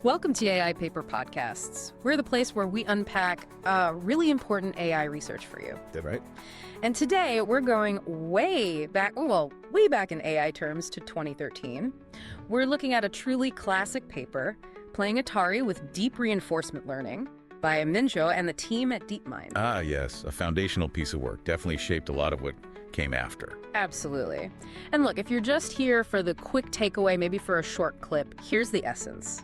Welcome to AI Paper Podcasts. We're the place where we unpack really important AI research for you. That right? And today we're going way back in AI terms to 2013. We're looking at a truly classic paper, Playing Atari with Deep Reinforcement Learning by Minzhou and the team at DeepMind. Ah, yes, a foundational piece of work. Definitely shaped a lot of what came after. Absolutely. And look, if you're just here for the quick takeaway, maybe for a short clip, here's the essence.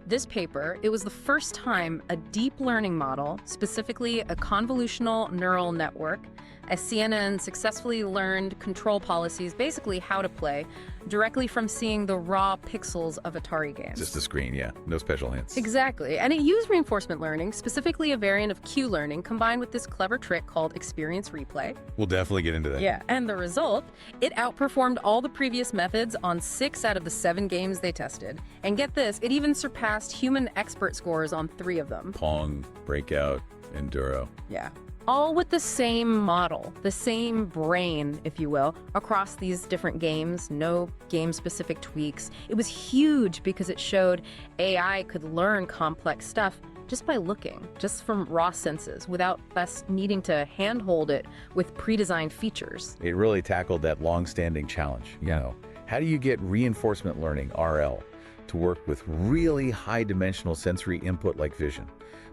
This paper, it was the first time a deep learning model, specifically a convolutional neural network, as CNN successfully learned control policies, basically how to play, directly from seeing the raw pixels of Atari games. Just a screen, yeah. No special hints. Exactly. And it used reinforcement learning, specifically a variant of Q learning, combined with this clever trick called experience replay. We'll definitely get into that. Yeah, and the result, it outperformed all the previous methods on 6 out of the 7 games they tested. And get this, it even surpassed human expert scores on 3 of them. Pong, Breakout, Enduro. Yeah. All with the same model, the same brain, if you will, across these different games, no game-specific tweaks. It was huge because it showed AI could learn complex stuff just by looking, just from raw senses, without us needing to handhold it with pre-designed features. It really tackled that long-standing challenge. How do you get reinforcement learning, RL, to work with really high-dimensional sensory input like vision?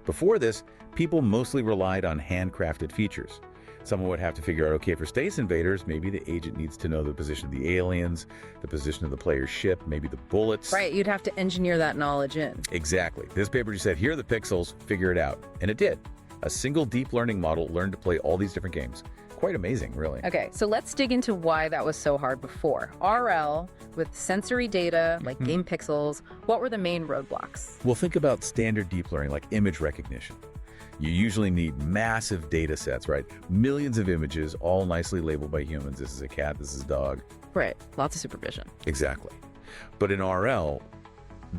Before this, people mostly relied on handcrafted features. Someone would have to figure out, okay, for Space Invaders, maybe the agent needs to know the position of the aliens, the position of the player's ship, maybe the bullets. Right, you'd have to engineer that knowledge in. Exactly. This paper just said, here are the pixels, figure it out. And it did. A single deep learning model learned to play all these different games. Quite amazing, really. Okay, so let's dig into why that was so hard before. RL, with sensory data, like game pixels, what were the main roadblocks? Well, think about standard deep learning, like image recognition. You usually need massive data sets, right? Millions of images, all nicely labeled by humans. This is a cat, this is a dog. Right, lots of supervision. Exactly. But in RL,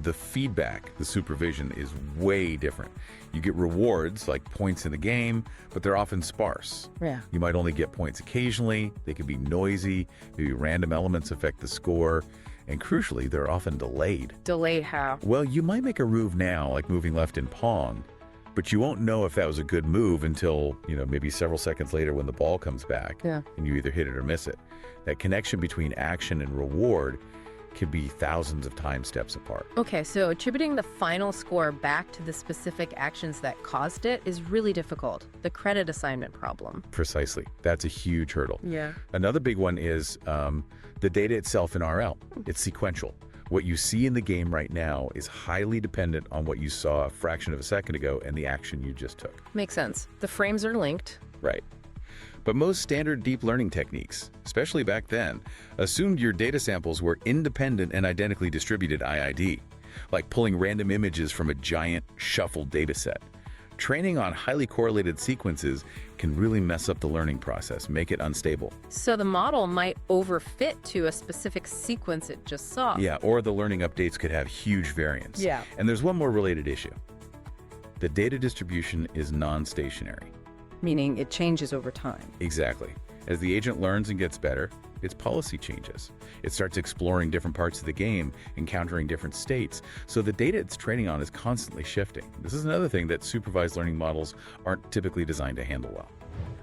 the feedback, the supervision is way different. You get rewards like points in the game, but they're often sparse. Yeah. You might only get points occasionally. They can be noisy. Maybe random elements affect the score. And crucially, they're often delayed. Delayed how? Well, you might make a move now, like moving left in Pong, but you won't know if that was a good move until, maybe several seconds later when the ball comes back. Yeah. And you either hit it or miss it. That connection between action and reward could be thousands of time steps apart. Okay, so attributing the final score back to the specific actions that caused it is really difficult. The credit assignment problem. Precisely. That's a huge hurdle. Yeah. Another big one is the data itself in RL. It's sequential. What you see in the game right now is highly dependent on what you saw a fraction of a second ago and the action you just took. Makes sense. The frames are linked. Right. But most standard deep learning techniques, especially back then, assumed your data samples were independent and identically distributed IID, like pulling random images from a giant shuffled data set. Training on highly correlated sequences can really mess up the learning process, make it unstable. So the model might overfit to a specific sequence it just saw. Yeah, or the learning updates could have huge variance. Yeah. And there's one more related issue. The data distribution is non-stationary. Meaning it changes over time. Exactly. As the agent learns and gets better, its policy changes. It starts exploring different parts of the game, encountering different states. So the data it's training on is constantly shifting. This is another thing that supervised learning models aren't typically designed to handle well.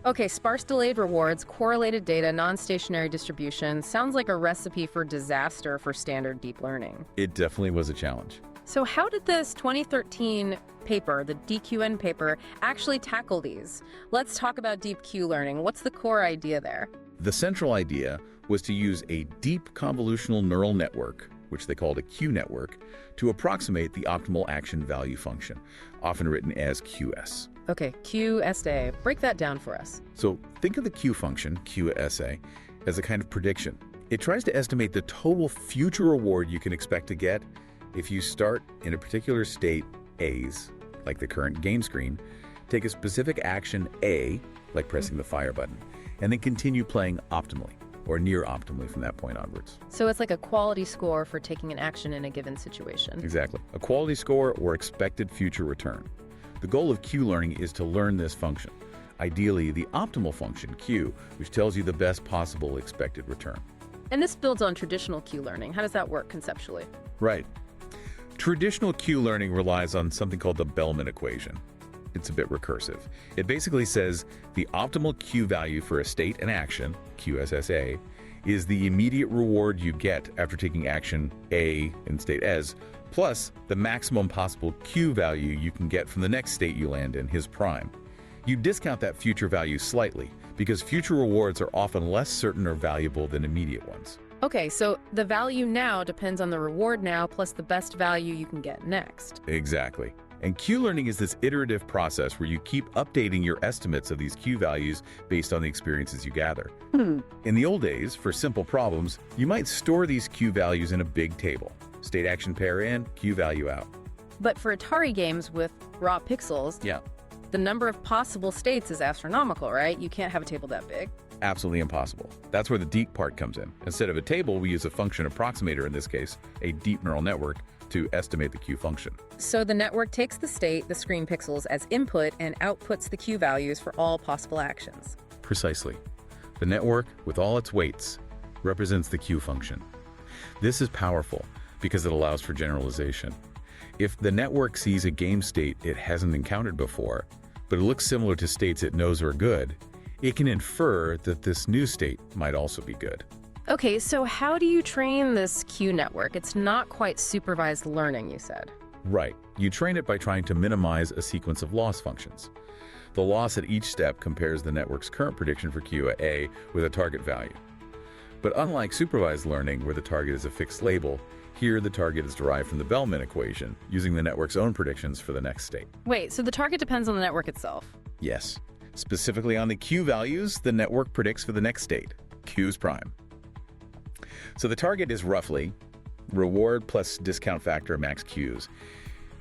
Okay, sparse delayed rewards, correlated data, non-stationary distribution. Sounds like a recipe for disaster for standard deep learning. It definitely was a challenge. So how did this 2013 paper, the DQN paper, actually tackle these? Let's talk about deep Q learning. What's the core idea there? The central idea was to use a deep convolutional neural network, which they called a Q network, to approximate the optimal action value function, often written as QS. Okay, QSA. Break that down for us. So think of the Q function, QSA, as a kind of prediction. It tries to estimate the total future reward you can expect to get if you start in a particular state, A's, like the current game screen, take a specific action A, like pressing the fire button, and then continue playing optimally, or near optimally from that point onwards. So it's like a quality score for taking an action in a given situation. Exactly. A quality score or expected future return. The goal of Q learning is to learn this function. Ideally, the optimal function, Q, which tells you the best possible expected return. And this builds on traditional Q learning. How does that work conceptually? Right. Traditional Q learning relies on something called the Bellman equation. It's a bit recursive. It basically says the optimal Q value for a state and action, QSSA, is the immediate reward you get after taking action A in state S, plus the maximum possible Q value you can get from the next state you land in, his prime. You discount that future value slightly, because future rewards are often less certain or valuable than immediate ones. Okay, so the value now depends on the reward now plus the best value you can get next. Exactly. And Q learning is this iterative process where you keep updating your estimates of these Q values based on the experiences you gather. In the old days, for simple problems, you might store these Q values in a big table. State action pair in, Q value out. But for Atari games with raw pixels, the number of possible states is astronomical, right? You can't have a table that big. Absolutely impossible. That's where the deep part comes in. Instead of a table, we use a function approximator, in this case, a deep neural network, to estimate the Q function. So the network takes the state, the screen pixels, as input and outputs the Q values for all possible actions. Precisely. The network, with all its weights, represents the Q function. This is powerful because it allows for generalization. If the network sees a game state it hasn't encountered before, but it looks similar to states it knows are good, it can infer that this new state might also be good. Okay, so how do you train this Q network? It's not quite supervised learning, you said. Right. You train it by trying to minimize a sequence of loss functions. The loss at each step compares the network's current prediction for Q at A with a target value. But unlike supervised learning, where the target is a fixed label, here the target is derived from the Bellman equation, using the network's own predictions for the next state. Wait, so the target depends on the network itself? Yes. Specifically on the Q values the network predicts for the next state, Q's prime. So the target is roughly reward plus discount factor max Qs.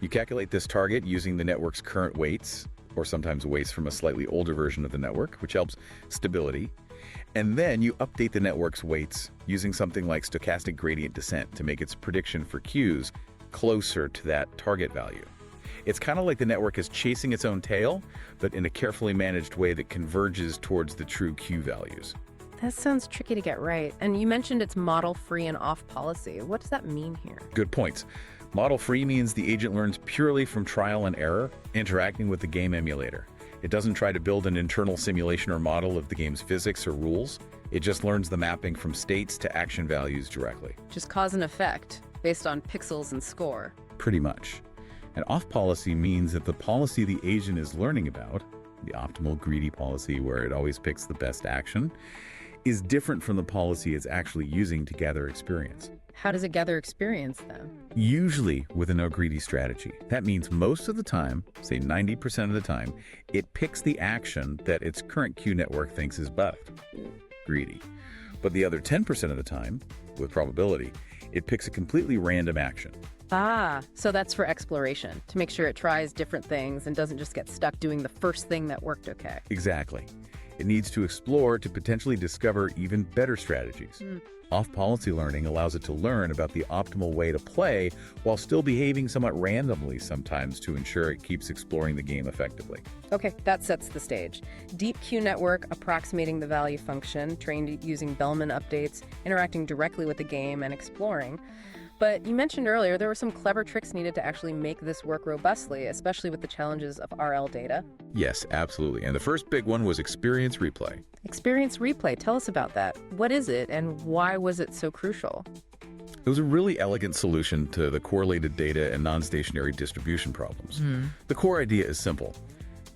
You calculate this target using the network's current weights, or sometimes weights from a slightly older version of the network, which helps stability. And then you update the network's weights using something like stochastic gradient descent to make its prediction for Qs closer to that target value. It's kind of like the network is chasing its own tail, but in a carefully managed way that converges towards the true Q values. That sounds tricky to get right. And you mentioned it's model-free and off-policy. What does that mean here? Good points. Model-free means the agent learns purely from trial and error, interacting with the game emulator. It doesn't try to build an internal simulation or model of the game's physics or rules. It just learns the mapping from states to action values directly. Just cause and effect, based on pixels and score. Pretty much. And off-policy means that the policy the agent is learning about, the optimal greedy policy where it always picks the best action, is different from the policy it's actually using to gather experience. How does it gather experience then? Usually with a no-greedy strategy. That means most of the time, say 90% of the time, it picks the action that its current Q network thinks is best, greedy. But the other 10% of the time, with probability, it picks a completely random action. Ah, so that's for exploration, to make sure it tries different things and doesn't just get stuck doing the first thing that worked okay. Exactly. It needs to explore to potentially discover even better strategies. Off-policy learning allows it to learn about the optimal way to play while still behaving somewhat randomly sometimes to ensure it keeps exploring the game effectively. Okay, that sets the stage. Deep Q network approximating the value function, trained using Bellman updates, interacting directly with the game and exploring. But you mentioned earlier there were some clever tricks needed to actually make this work robustly, especially with the challenges of RL data. Yes, absolutely. And the first big one was experience replay. Experience replay, tell us about that. What is it and why was it so crucial? It was a really elegant solution to the correlated data and non-stationary distribution problems. The core idea is simple.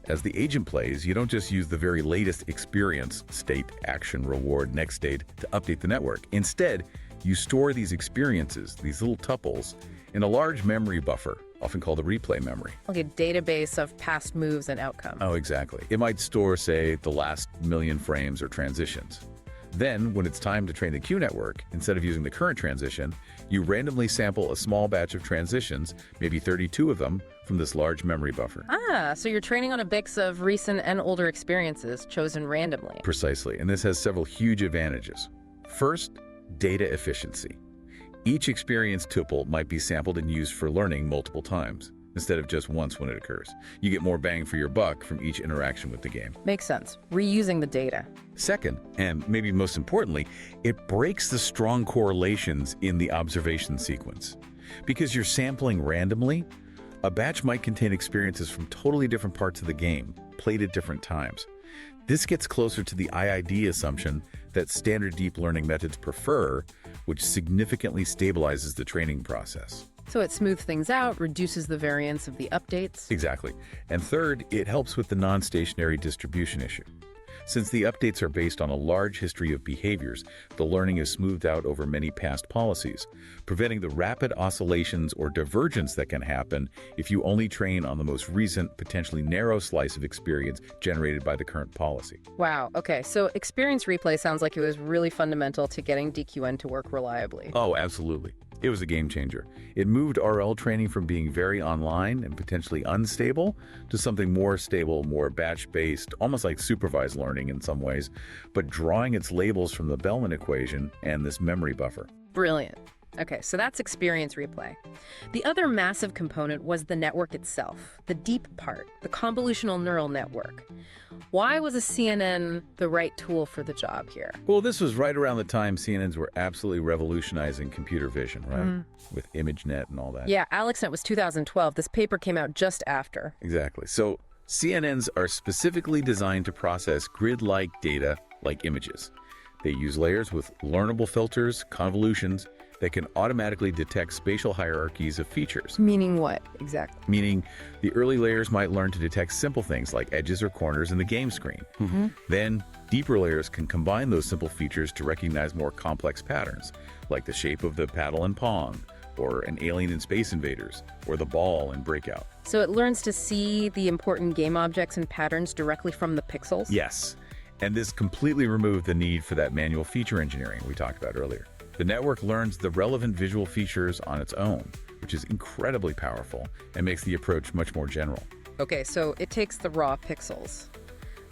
As the agent plays, you don't just use the very latest experience, state, action, reward, next state, to update the network. Instead, you store these experiences, these little tuples, in a large memory buffer, often called a replay memory. Like a database of past moves and outcomes. Oh, exactly. It might store, say, the last million frames or transitions. Then, when it's time to train the Q network, instead of using the current transition, you randomly sample a small batch of transitions, maybe 32 of them, from this large memory buffer. Ah, so you're training on a mix of recent and older experiences chosen randomly. Precisely, and this has several huge advantages. First, data efficiency. Each experience tuple might be sampled and used for learning multiple times, instead of just once when it occurs. You get more bang for your buck from each interaction with the game. Makes sense. Reusing the data. Second, and maybe most importantly, it breaks the strong correlations in the observation sequence. Because you're sampling randomly, a batch might contain experiences from totally different parts of the game, played at different times. This gets closer to the IID assumption that standard deep learning methods prefer, which significantly stabilizes the training process. So it smooths things out, reduces the variance of the updates. Exactly. And third, it helps with the non-stationary distribution issue. Since the updates are based on a large history of behaviors, the learning is smoothed out over many past policies, preventing the rapid oscillations or divergence that can happen if you only train on the most recent, potentially narrow slice of experience generated by the current policy. Wow, okay, so experience replay sounds like it was really fundamental to getting DQN to work reliably. Oh, absolutely. It was a game changer. It moved RL training from being very online and potentially unstable to something more stable, more batch-based, almost like supervised learning in some ways, but drawing its labels from the Bellman equation and this memory buffer. Brilliant. Okay, so that's experience replay. The other massive component was the network itself, the deep part, the convolutional neural network. Why was a CNN the right tool for the job here? Well, this was right around the time CNNs were absolutely revolutionizing computer vision, right? With ImageNet and all that. Yeah, AlexNet was 2012. This paper came out just after. Exactly. So CNNs are specifically designed to process grid-like data like images. They use layers with learnable filters, convolutions, that can automatically detect spatial hierarchies of features. Meaning what, exactly? Meaning the early layers might learn to detect simple things like edges or corners in the game screen. Then deeper layers can combine those simple features to recognize more complex patterns, like the shape of the paddle in Pong, or an alien in Space Invaders, or the ball in Breakout. So it learns to see the important game objects and patterns directly from the pixels? Yes, and this completely removed the need for that manual feature engineering we talked about earlier. The network learns the relevant visual features on its own, which is incredibly powerful and makes the approach much more general. Okay, so it takes the raw pixels.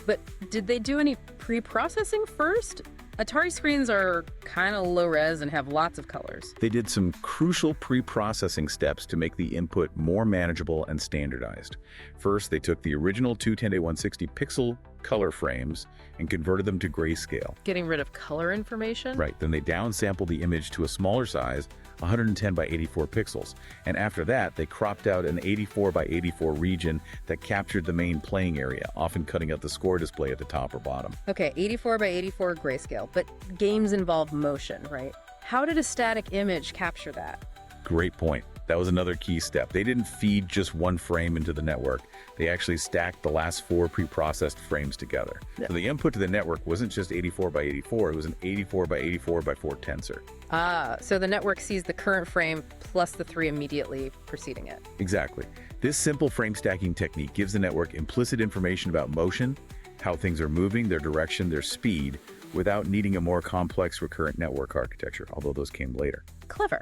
But did they do any pre-processing first? Atari screens are kind of low-res and have lots of colors. They did some crucial pre-processing steps to make the input more manageable and standardized. First, they took the original 210x160 pixel color frames and converted them to grayscale. Getting rid of color information? Right, then they downsampled the image to a smaller size, 110 by 84 pixels. And after that, they cropped out an 84 by 84 region that captured the main playing area, often cutting out the score display at the top or bottom. Okay, 84 by 84 grayscale, but games involve motion, right? How did a static image capture that? Great point. That was another key step. They didn't feed just one frame into the network. They actually stacked the last 4 pre-processed frames together. So the input to the network wasn't just 84 by 84, it was an 84 by 84 by 4 tensor. Ah, so the network sees the current frame plus the 3 immediately preceding it. Exactly. This simple frame stacking technique gives the network implicit information about motion, how things are moving, their direction, their speed, without needing a more complex recurrent network architecture, although those came later. Clever.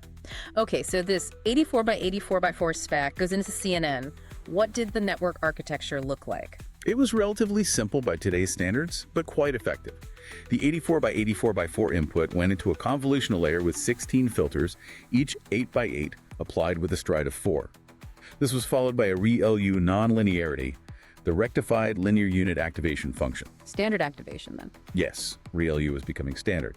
Okay, so this 84 by 84 by 4 spec goes into CNN. What did the network architecture look like? It was relatively simple by today's standards, but quite effective. The 84 by 84 by 4 input went into a convolutional layer with 16 filters, each 8 by 8, applied with a stride of 4. This was followed by a ReLU nonlinearity, the rectified linear unit activation function. Standard activation, then? Yes, ReLU was becoming standard.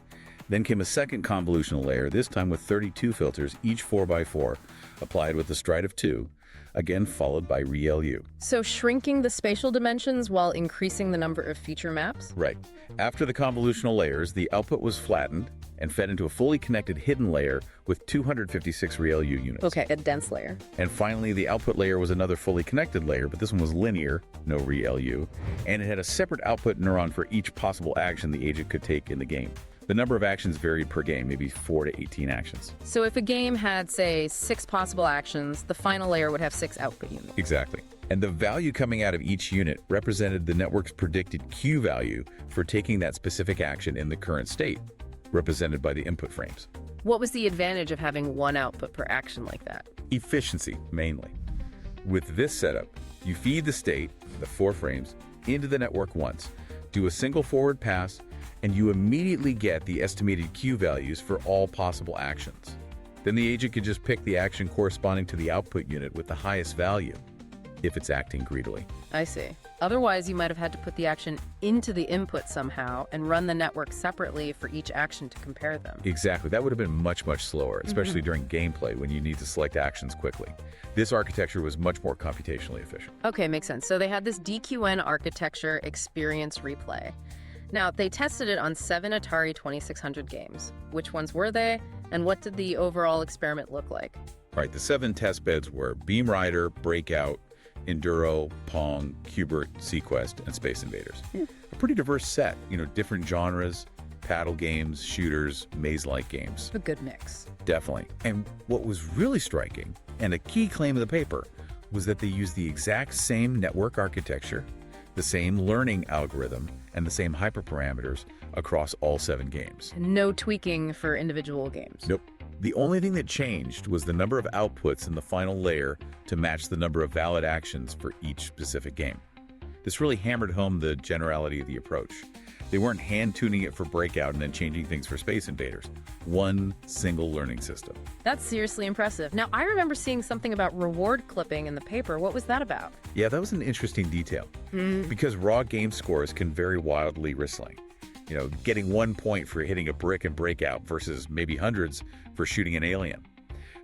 Then came a second convolutional layer, this time with 32 filters, each 4 by 4, applied with a stride of 2, again followed by ReLU. So shrinking the spatial dimensions while increasing the number of feature maps? Right. After the convolutional layers, the output was flattened and fed into a fully connected hidden layer with 256 ReLU units. Okay, a dense layer. And finally, the output layer was another fully connected layer, but this one was linear, no ReLU, and it had a separate output neuron for each possible action the agent could take in the game. The number of actions varied per game, maybe 4 to 18 actions. So if a game had, say, 6 possible actions, the final layer would have 6 output units. Exactly. And the value coming out of each unit represented the network's predicted Q value for taking that specific action in the current state, represented by the input frames. What was the advantage of having one output per action like that? Efficiency, mainly. With this setup, you feed the state, the 4 frames, into the network once, do a single forward pass, and you immediately get the estimated Q values for all possible actions. Then the agent can just pick the action corresponding to the output unit with the highest value. if it's acting greedily. I see. Otherwise, you might have had to put the action into the input somehow and run the network separately for each action to compare them. Exactly. That would have been much, much slower, especially during gameplay when you need to select actions quickly. This architecture was much more computationally efficient. Okay, makes sense. So they had this DQN architecture experience replay. Now, they tested it on 7 Atari 2600 games. Which ones were they, and what did the overall experiment look like? All right, the 7 test beds were Beam Rider, Breakout, Enduro, Pong, Q*bert, Sequest, and Space Invaders. A pretty diverse set, different genres, paddle games, shooters, maze-like games. A good mix. Definitely. And what was really striking, and a key claim of the paper, was that they used the exact same network architecture, the same learning algorithm, and the same hyperparameters across all 7 games. No tweaking for individual games. Nope. The only thing that changed was the number of outputs in the final layer to match the number of valid actions for each specific game. This really hammered home the generality of the approach. They weren't hand-tuning it for Breakout and then changing things for Space Invaders. One single learning system. That's seriously impressive. Now, I remember seeing something about reward clipping in the paper. What was that about? Yeah, that was an interesting detail. Because raw game scores can vary wildly recently. Getting 1 point for hitting a brick in Breakout versus maybe hundreds for shooting an alien.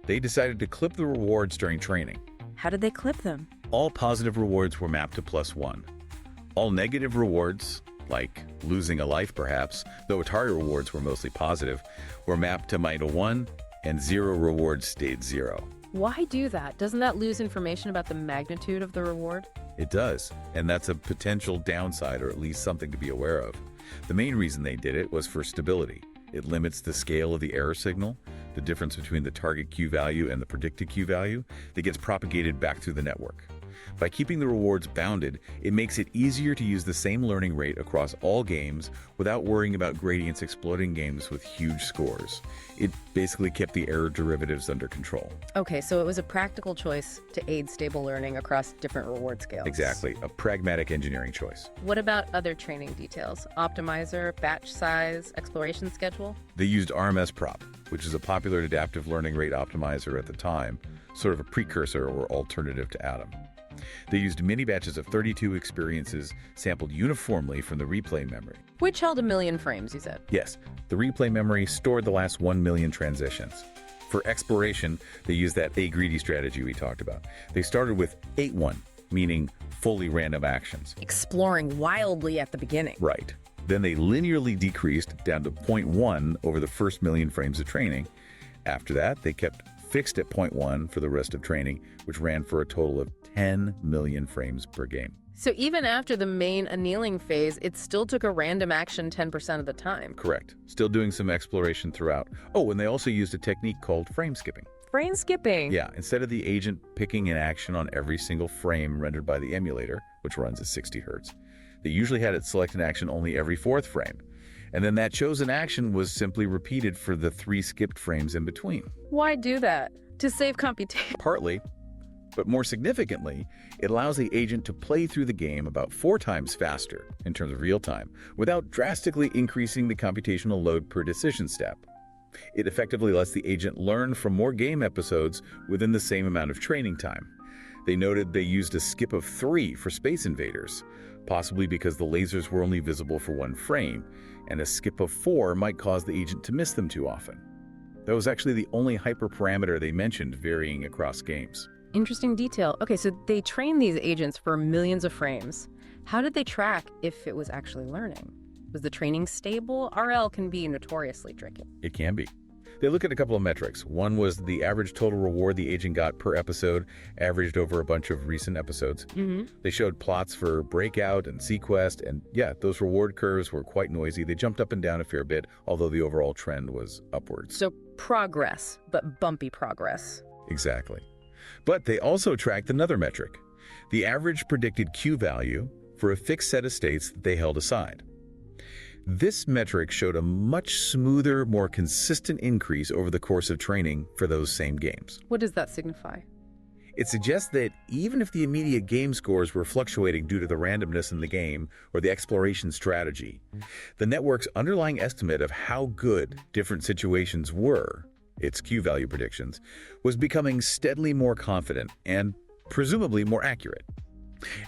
They decided to clip the rewards during training. How did they clip them? All positive rewards were mapped to +1. All negative rewards, like losing a life perhaps, though Atari rewards were mostly positive, were mapped to -1, and 0 rewards stayed 0. Why do that? Doesn't that lose information about the magnitude of the reward? It does, and that's a potential downside, or at least something to be aware of. The main reason they did it was for stability. It limits the scale of the error signal, the difference between the target Q value and the predicted Q value that gets propagated back through the network. By keeping the rewards bounded, it makes it easier to use the same learning rate across all games without worrying about gradients exploiting games with huge scores. It basically kept the error derivatives under control. Okay, so it was a practical choice to aid stable learning across different reward scales. Exactly, a pragmatic engineering choice. What about other training details? Optimizer, batch size, exploration schedule? They used RMS-Prop, which is a popular adaptive learning rate optimizer at the time, sort of a precursor or alternative to Atom. They used mini batches of 32 experiences sampled uniformly from the replay memory. Which held 1 million frames, you said? Yes, the replay memory stored the last 1 million transitions. For exploration, they used that A greedy strategy we talked about. They started with 8-1, meaning fully random actions. Exploring wildly at the beginning. Right. Then they linearly decreased down to 0.1 over the first million frames of training. After that, they kept fixed at 0.1 for the rest of training, which ran for a total of 10 million frames per game. So even after the main annealing phase, it still took a random action 10% of the time. Correct. Still doing some exploration throughout. Oh, and they also used a technique called frame skipping. Frame skipping? Yeah, instead of the agent picking an action on every single frame rendered by the emulator, which runs at 60 Hertz, they usually had it select an action only every 4th frame. And then that chosen action was simply repeated for the 3 skipped frames in between. Why do that? To save computation? Partly, but more significantly, it allows the agent to play through the game about 4 times faster in terms of real time, without drastically increasing the computational load per decision step. It effectively lets the agent learn from more game episodes within the same amount of training time. They noted they used a skip of 3 for Space Invaders, possibly because the lasers were only visible for 1 frame, and a skip of 4 might cause the agent to miss them too often. That was actually the only hyperparameter they mentioned varying across games. Interesting detail. Okay, so they trained these agents for millions of frames. How did they track if it was actually learning? Was the training stable? RL can be notoriously tricky. It can be. They look at a couple of metrics. One was the average total reward the agent got per episode, averaged over a bunch of recent episodes. They showed plots for Breakout and Sequest, and yeah, those reward curves were quite noisy. They jumped up and down a fair bit, although the overall trend was upwards. So progress, but bumpy progress. Exactly. But they also tracked another metric, the average predicted Q value for a fixed set of states that they held aside. This metric showed a much smoother, more consistent increase over the course of training for those same games. What does that signify? It suggests that even if the immediate game scores were fluctuating due to the randomness in the game or the exploration strategy, the network's underlying estimate of how good different situations were, its Q value predictions, was becoming steadily more confident and presumably more accurate.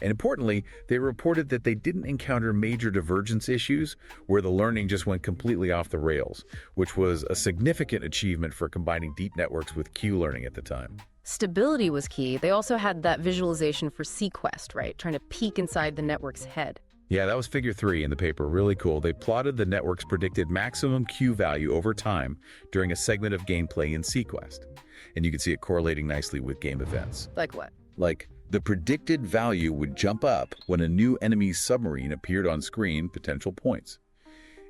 And importantly, they reported that they didn't encounter major divergence issues where the learning just went completely off the rails, which was a significant achievement for combining deep networks with Q learning at the time. Stability was key. They also had that visualization for sequest, right? Trying to peek inside the network's head. Yeah, that was figure 3 in the paper. Really cool. They plotted the network's predicted maximum Q value over time during a segment of gameplay in sequest. And you can see it correlating nicely with game events. Like what? Like, the predicted value would jump up when a new enemy submarine appeared on screen, potential points.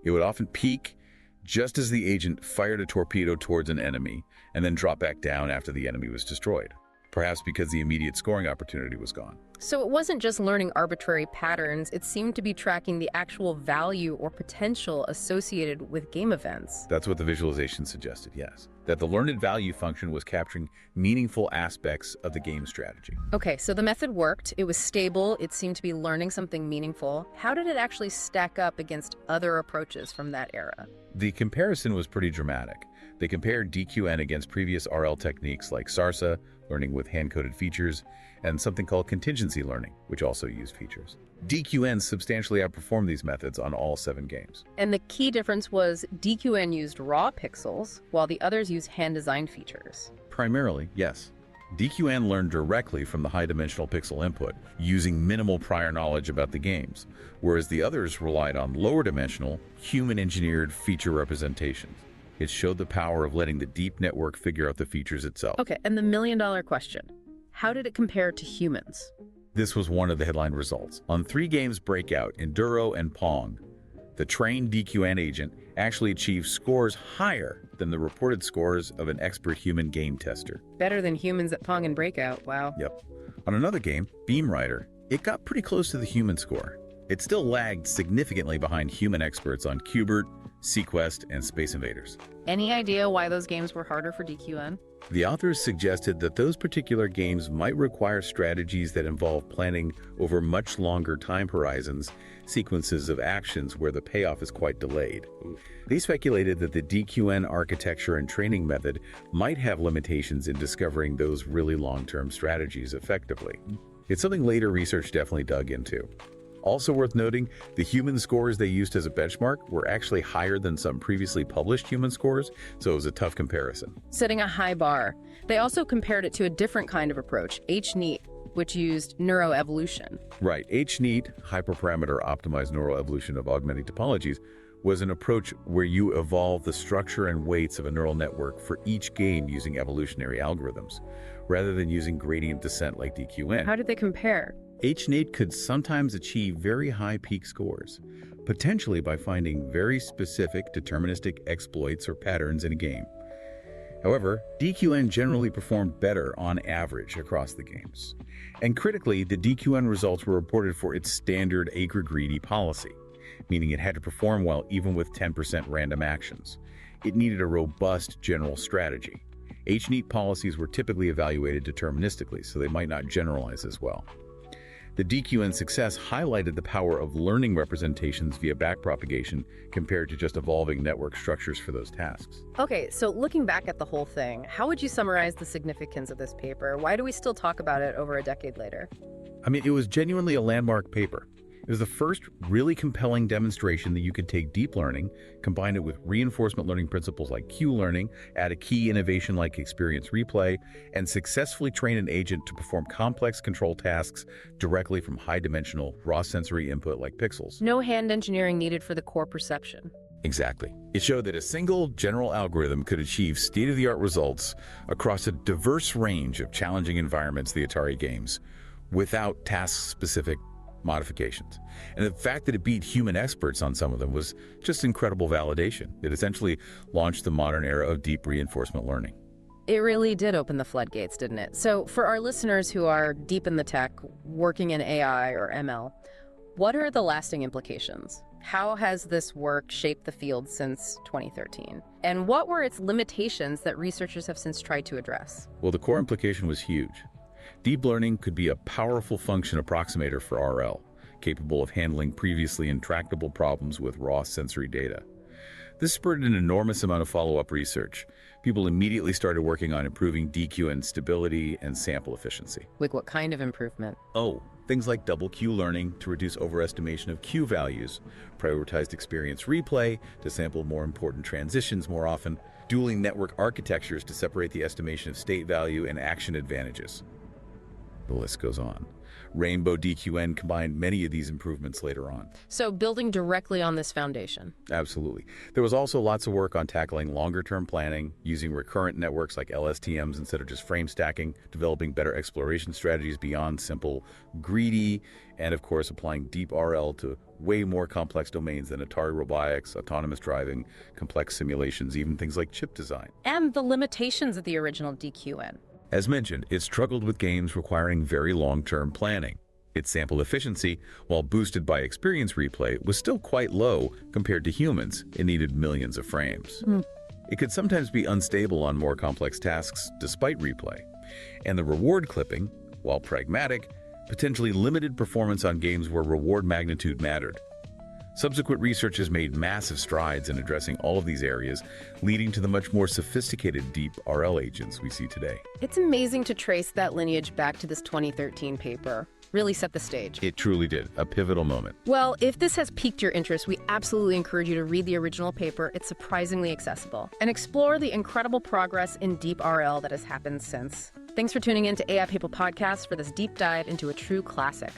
It would often peak just as the agent fired a torpedo towards an enemy and then drop back down after the enemy was destroyed, perhaps because the immediate scoring opportunity was gone. So it wasn't just learning arbitrary patterns, it seemed to be tracking the actual value or potential associated with game events. That's what the visualization suggested, yes. That the learned value function was capturing meaningful aspects of the game strategy. Okay, so the method worked, it was stable, it seemed to be learning something meaningful. How did it actually stack up against other approaches from that era? The comparison was pretty dramatic. They compared DQN against previous RL techniques like SARSA, learning with hand-coded features, and something called contingency learning, which also used features. DQN substantially outperformed these methods on all 7 games. And the key difference was DQN used raw pixels, while the others used hand-designed features. Primarily, yes. DQN learned directly from the high-dimensional pixel input, using minimal prior knowledge about the games, whereas the others relied on lower-dimensional, human-engineered feature representations. It showed the power of letting the deep network figure out the features itself. Okay, and the million-dollar question. How did it compare to humans? This was one of the headline results. On 3 games Breakout, Enduro, and Pong, the trained DQN agent actually achieved scores higher than the reported scores of an expert human game tester. Better than humans at Pong and Breakout, wow. Yep. On another game, Beam Rider, it got pretty close to the human score. It still lagged significantly behind human experts on Qbert, sequest, and Space Invaders. Any idea why those games were harder for DQN? The authors suggested that those particular games might require strategies that involve planning over much longer time horizons, sequences of actions where the payoff is quite delayed. They speculated that the DQN architecture and training method might have limitations in discovering those really long-term strategies effectively. It's something later research definitely dug into. Also worth noting, the human scores they used as a benchmark were actually higher than some previously published human scores, so it was a tough comparison. Setting a high bar. They also compared it to a different kind of approach, HNEAT, which used neuroevolution. Right. HNEAT, hyperparameter optimized neural evolution of augmenting topologies, was an approach where you evolve the structure and weights of a neural network for each game using evolutionary algorithms, rather than using gradient descent like DQN. How did they compare? HNATE could sometimes achieve very high peak scores, potentially by finding very specific deterministic exploits or patterns in a game. However, DQN generally performed better on average across the games. And critically, the DQN results were reported for its standard acre-greedy policy, meaning it had to perform well even with 10% random actions. It needed a robust general strategy. HNEAT policies were typically evaluated deterministically, so they might not generalize as well. The DQN success highlighted the power of learning representations via backpropagation compared to just evolving network structures for those tasks. Okay, so looking back at the whole thing, how would you summarize the significance of this paper? Why do we still talk about it over a decade later? I mean, it was genuinely a landmark paper. It was the first really compelling demonstration that you could take deep learning, combine it with reinforcement learning principles like Q learning, add a key innovation like experience replay, and successfully train an agent to perform complex control tasks directly from high-dimensional, raw sensory input like pixels. No hand engineering needed for the core perception. Exactly. It showed that a single general algorithm could achieve state-of-the-art results across a diverse range of challenging environments, the Atari games, without task-specific modifications. And the fact that it beat human experts on some of them was just incredible validation. It essentially launched the modern era of deep reinforcement learning. It really did open the floodgates, didn't it? So for our listeners who are deep in the tech, working in AI or ML, what are the lasting implications? How has this work shaped the field since 2013? And what were its limitations that researchers have since tried to address? Well, the core implication was huge. Deep learning could be a powerful function approximator for RL, capable of handling previously intractable problems with raw sensory data. This spurred an enormous amount of follow-up research. People immediately started working on improving DQN stability and sample efficiency. Like what kind of improvement? Oh, things like double Q learning to reduce overestimation of Q values, prioritized experience replay to sample more important transitions more often, dueling network architectures to separate the estimation of state value and action advantages. The list goes on. Rainbow DQN combined many of these improvements later on. So building directly on this foundation. Absolutely. There was also lots of work on tackling longer-term planning, using recurrent networks like LSTMs instead of just frame stacking, developing better exploration strategies beyond simple greedy, and of course applying deep RL to way more complex domains than Atari robotics, autonomous driving, complex simulations, even things like chip design. And the limitations of the original DQN. As mentioned, it struggled with games requiring very long-term planning. Its sample efficiency, while boosted by experience replay, was still quite low compared to humans. It needed millions of frames. It could sometimes be unstable on more complex tasks despite replay. And the reward clipping, while pragmatic, potentially limited performance on games where reward magnitude mattered. Subsequent research has made massive strides in addressing all of these areas, leading to the much more sophisticated deep RL agents we see today. It's amazing to trace that lineage back to this 2013 paper. Really set the stage. It truly did, a pivotal moment. Well, if this has piqued your interest, we absolutely encourage you to read the original paper. It's surprisingly accessible. And explore the incredible progress in deep RL that has happened since. Thanks for tuning in to AI People Podcast for this deep dive into a true classic.